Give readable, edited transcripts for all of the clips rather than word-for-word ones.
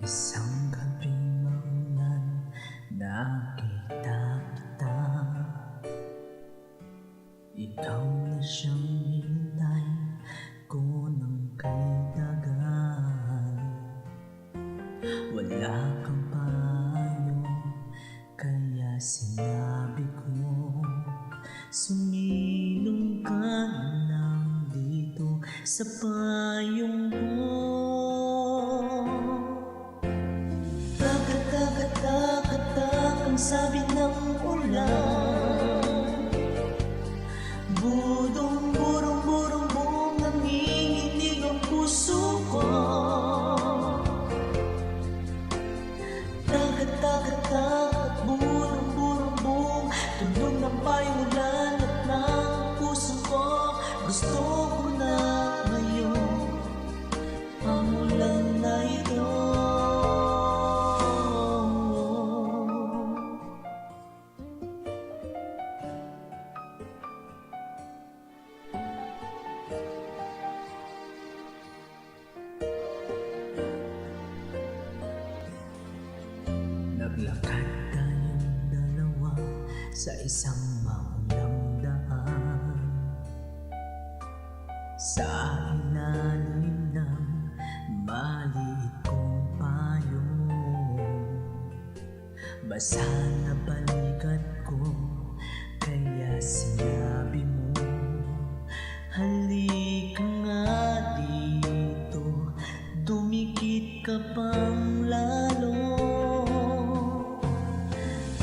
Isang gabing maulan, nakita kita. Ikaw na siyang hintay ko ng kay dagan. Wala kang payo, kaya sinabi ko, sumilong ka na lang dito sa payong ko. Tagat-tagat-tagat ang sabi ng ulan. Budong-burong-burong-bong nanginginig ang puso ko. Tagat-tagat-tagat, burong-burong-bong, tunog ng payong ulan at ng puso ko. Gusto ko na ngayon ang ulan na ito. Naglakad tayong dalawa sa isang maulang daan. Sa ilalim ng maliit kong payong, basa na balikat ko, kaya sinabi mo, halika nga dito, dumikit ka pang lalo.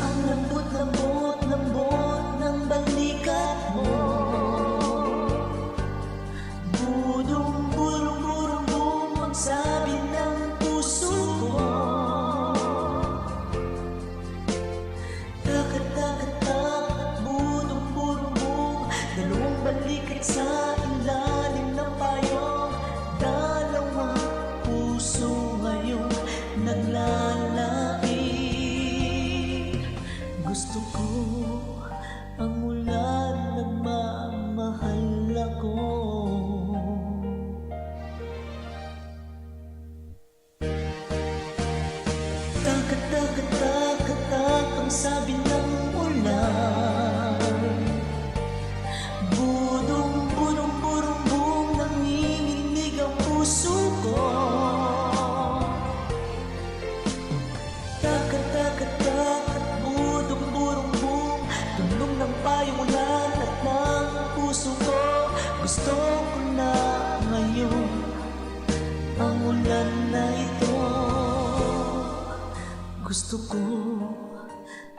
Ang lambot-lambot ng balikat mo, budong-burong-burong-bong ang sabi ng puso ko. Tagat-tagat-tagat, budong-burong-bong, dalawang balikat sa ilalim ng payong. Dalawang puso ngayong naglalait. Gusto ko ang ulan, nagmamahal ako. Tagat-tagat-tagat ang sabi ng ulan. Budong-burong-burong-bong nanginginig ang puso ko. Tagat-tagat-tagat, budong-burong-bong, tunog ng payong ulan at ng puso ko. Gusto ko na ngayon ang ulan na ito. Gusto ko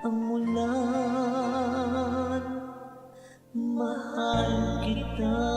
ang ulan, mahal kita.